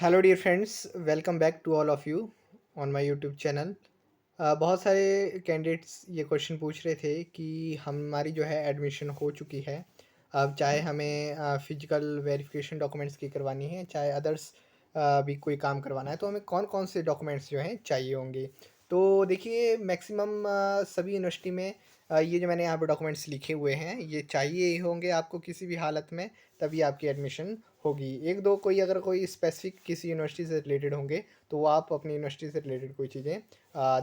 Hello dear friends, welcome back to all of you on my YouTube channel. बहुत सारे candidates ये question पूछ रहे थे कि हमारी जो है एडमिशन हो चुकी है। अब चाहे हमें फिजिकल वेरिफिकेशन डॉक्यूमेंट्स की करवानी है, चाहे अदर्स भी कोई काम करवाना है, तो हमें कौन-कौन से डॉक्यूमेंट्स जो हैं चाहिए होंगे। तो देखिए मैक्सिमम सभी यूनिवर्सिटी में ये जो मैंने यहाँ पे डॉक्यूमेंट्स लिखे हुए हैं, ये चाहिए ही होंगे आपको किसी भी हालत में, तभी आपकी एडमिशन होगी। 1-2 कोई अगर कोई स्पेसिफ़िक किसी यूनिवर्सिटी से रिलेटेड होंगे, तो वो आप अपनी यूनिवर्सिटी से रिलेटेड कोई चीज़ें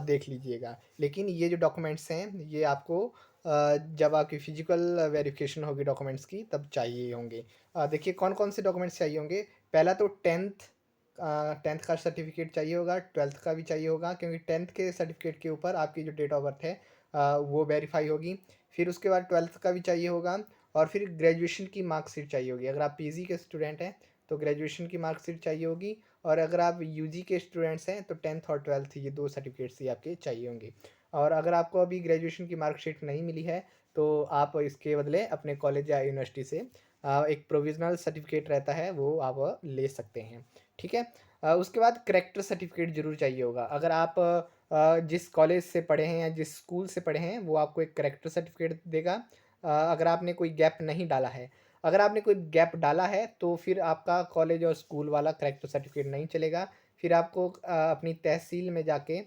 देख लीजिएगा। लेकिन ये जो डॉक्यूमेंट्स हैं, ये आपको जब आपकी फिजिकल वेरिफिकेशन होगी डॉक्यूमेंट्स की, तब चाहिए होंगे। देखिए कौन-कौन से डॉक्यूमेंट्स चाहिए होंगे। पहला तो 10th का सर्टिफिकेट चाहिए होगा, 12th का भी चाहिए होगा, क्योंकि 10th के सर्टिफिकेट के ऊपर आपकी जो डेट ऑफ बर्थ है वो वेरीफाई होगी। फिर उसके बाद 12th का भी चाहिए होगा, और फिर ग्रेजुएशन की मार्कशीट चाहिए होगी। अगर आप पीजी के स्टूडेंट हैं तो ग्रेजुएशन की मार्कशीट चाहिए होगी, और अगर आप यूजी के स्टूडेंट्स हैं तो 10th और 12th ये 2 सर्टिफिकेट्स ही आपके चाहिए होंगे। और अगर आपको अभी ग्रेजुएशन की मार्कशीट नहीं मिली है, तो आप इसके बदले अपने कॉलेज या यूनिवर्सिटी से एक प्रोविज़नल सर्टिफिकेट रहता है, वो आप ले सकते हैं। ठीक है? उसके बाद करैक्टर सर्टिफिकेट ज़रूर चाहिए होगा। अगर आप जिस कॉलेज से पढ़े हैं या जिस स्कूल से पढ़े हैं, वो आपको एक करैक्टर सर्टिफिकेट देगा। अगर आपने कोई गैप नहीं डाला है। अगर आपने कोई गैप डाला है, तो फिर आपका कॉलेज और स्कूल वाला करैक्टर सर्टिफिकेट नहीं चलेगा। फिर आपको अपनी तहसील में जाके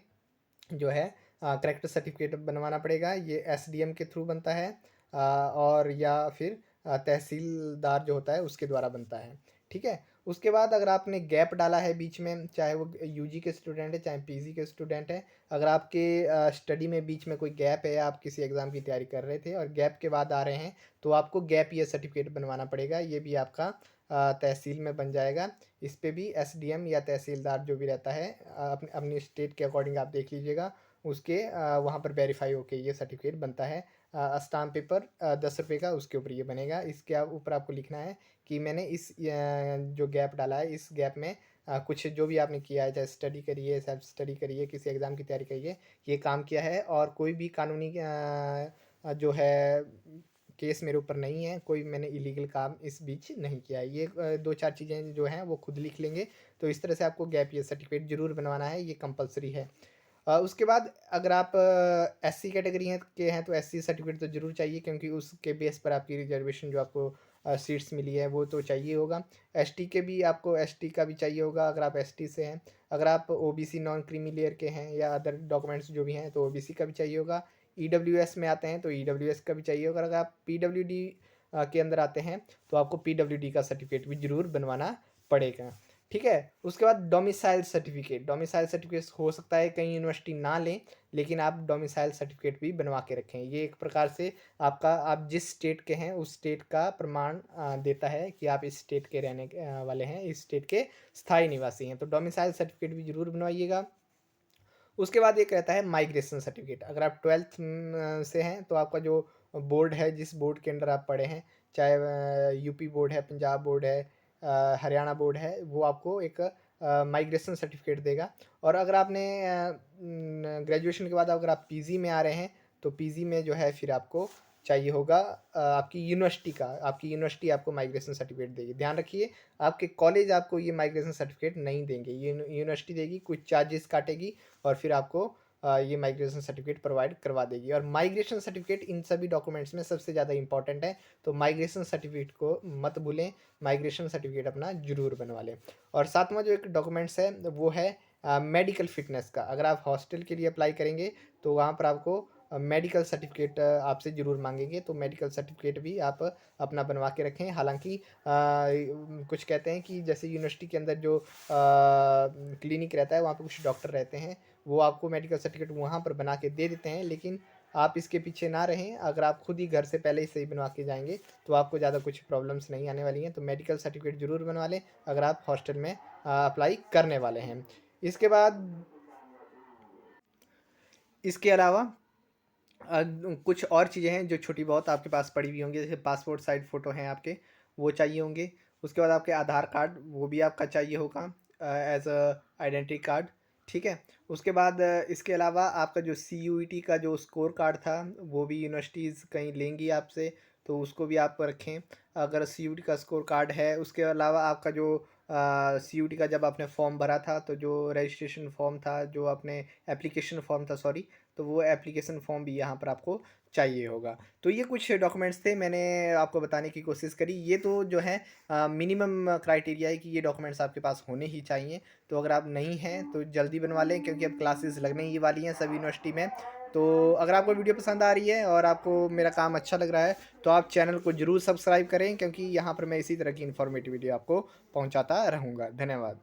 जो है करैक्टर सर्टिफिकेट बनवाना पड़ेगा। ये एसडीएम के थ्रू बनता है, और या फिर तहसीलदार जो होता है उसके द्वारा बनता है। ठीक है? उसके बाद अगर आपने गैप डाला है बीच में, चाहे वो यूजी के स्टूडेंट है, चाहे पीजी के स्टूडेंट है, अगर आपके स्टडी में बीच में कोई गैप है, आप किसी एग्ज़ाम की तैयारी कर रहे थे और गैप के बाद आ रहे हैं, तो आपको गैप ईयर सर्टिफिकेट बनवाना पड़ेगा। ये भी आपका तहसील में बन जाएगा। इस पे भी एसडीएम या तहसीलदार जो भी रहता है, अपनी स्टेट के अकॉर्डिंग आप देख लीजिएगा, उसके वहाँ पर वेरीफाई होके ये सर्टिफिकेट बनता है। स्टाम्प पेपर 10 रुपये का, उसके ऊपर ये बनेगा। इसके ऊपर आपको लिखना है कि मैंने इस जो गैप डाला है, इस गैप में कुछ जो भी आपने किया है, चाहे स्टडी करिए, सेल्फ स्टडी करिए, किसी एग्ज़ाम की तैयारी करिए, ये काम किया है, और कोई भी कानूनी जो है केस मेरे ऊपर नहीं है, कोई मैंने इलीगल काम इस बीच नहीं किया है। ये 2-4 चीज़ें जो हैं वो खुद लिख लेंगे। तो इस तरह से आपको गैप ईयर सर्टिफिकेट ज़रूर बनवाना है, ये कंपल्सरी है। उसके बाद अगर आप एससी कैटेगरी हैं के हैं, तो एससी सर्टिफिकेट तो ज़रूर चाहिए, क्योंकि उसके बेस पर आपकी रिजर्वेशन जो आपको सीट्स मिली है वो तो चाहिए होगा। एसटी के भी आपको एसटी का भी चाहिए होगा, अगर आप एसटी से हैं। अगर आप ओबीसी नॉन क्रीमी लेयर के हैं या अदर डॉक्यूमेंट्स जो भी हैं, तो ओबीसी का भी चाहिए होगा। ईडब्ल्यूएस में आते हैं तो ईडब्ल्यूएस का भी चाहिए होगा। अगर आप पीडब्ल्यूडी के अंदर आते हैं, तो आपको पीडब्ल्यूडी का सर्टिफिकेट भी ज़रूर बनवाना पड़ेगा। ठीक है? उसके बाद डोमिसाइल सर्टिफिकेट। डोमिसाइल सर्टिफिकेट हो सकता है कई यूनिवर्सिटी ना लें, लेकिन आप डोमिसाइल सर्टिफिकेट भी बनवा के रखें। ये एक प्रकार से आपका, आप जिस स्टेट के हैं उस स्टेट का प्रमाण देता है कि आप इस स्टेट के रहने वाले हैं, इस स्टेट के स्थायी निवासी हैं। तो डोमिसाइल सर्टिफिकेट भी ज़रूर बनवाइएगा। उसके बाद एक रहता है माइग्रेशन सर्टिफिकेट। अगर आप 12th से हैं, तो आपका जो बोर्ड है, जिस बोर्ड के अंडर आप पढ़े हैं, चाहे यूपी बोर्ड है, पंजाब बोर्ड है, हरियाणा बोर्ड है, वो आपको एक माइग्रेशन सर्टिफिकेट देगा। और अगर आपने ग्रेजुएशन के बाद अगर आप पीजी में आ रहे हैं, तो पीजी में जो है फिर आपको चाहिए होगा आपकी यूनिवर्सिटी का, आपकी यूनिवर्सिटी आपको माइग्रेशन सर्टिफिकेट देगी। ध्यान रखिए, आपके कॉलेज आपको ये माइग्रेशन सर्टिफिकेट नहीं देंगे, ये यूनिवर्सिटी देगी, कुछ चार्जेस काटेगी, और फिर आपको ये माइग्रेशन सर्टिफिकेट प्रोवाइड करवा देगी। और माइग्रेशन सर्टिफिकेट इन सभी डॉक्यूमेंट्स में सबसे ज़्यादा इंपॉर्टेंट है, तो माइग्रेशन सर्टिफिकेट को मत भूलें, माइग्रेशन सर्टिफिकेट अपना ज़रूर बनवा लें। और सातवां जो एक डॉक्यूमेंट्स है, वो है मेडिकल फिटनेस का। अगर आप हॉस्टल के लिए अप्लाई करेंगे, तो वहाँ पर आपको मेडिकल सर्टिफिकेट आपसे ज़रूर मांगेंगे, तो मेडिकल सर्टिफिकेट भी आप अपना बनवा के रखें। हालांकि कुछ कहते हैं कि जैसे यूनिवर्सिटी के अंदर जो क्लिनिक रहता है, वहाँ पर कुछ डॉक्टर रहते हैं, वो आपको मेडिकल सर्टिफिकेट वहाँ पर बना के दे देते हैं, लेकिन आप इसके पीछे ना रहें। अगर आप खुद ही घर से पहले ही सही बनवा के जाएंगे, तो आपको ज़्यादा कुछ प्रॉब्लम्स नहीं आने वाली हैं। तो मेडिकल सर्टिफिकेट ज़रूर बनवा लें अगर आप हॉस्टल में अप्लाई करने वाले हैं। इसके बाद, इसके अलावा कुछ और चीज़ें हैं जो छोटी बहुत आपके पास पड़ी हुई होंगी, जैसे पासपोर्ट साइज़ फ़ोटो हैं आपके, वो चाहिए होंगे। उसके बाद आपके आधार कार्ड, वो भी आपका चाहिए होगा एज अ आइडेंटिटी कार्ड। ठीक है? उसके बाद इसके अलावा आपका जो सीयूईटी का जो स्कोर कार्ड था, वो भी यूनिवर्सिटीज़ कहीं लेंगी आपसे, तो उसको भी आप रखें अगर सीयूईटी का स्कोर कार्ड है। उसके अलावा आपका जो सीयूईटी का जब आपने फॉर्म भरा था, तो जो रजिस्ट्रेशन फॉर्म था, जो आपने एप्लीकेशन फॉर्म था सॉरी, तो वो एप्लीकेशन फॉर्म भी यहाँ पर आपको चाहिए होगा। तो ये कुछ डॉक्यूमेंट्स थे, मैंने आपको बताने की कोशिश करी। ये तो जो है मिनिमम क्राइटेरिया है कि ये डॉक्यूमेंट्स आपके पास होने ही चाहिए। तो अगर आप नहीं हैं तो जल्दी बनवा लें, क्योंकि अब क्लासेस लगने ही वाली हैं सभी यूनिवर्सिटी में। तो अगर आपको वीडियो पसंद आ रही है और आपको मेरा काम अच्छा लग रहा है, तो आप चैनल को ज़रूर सब्सक्राइब करें, क्योंकि यहाँ पर मैं इसी तरह की इन्फॉर्मेटिव वीडियो आपको पहुँचाता रहूँगा। धन्यवाद।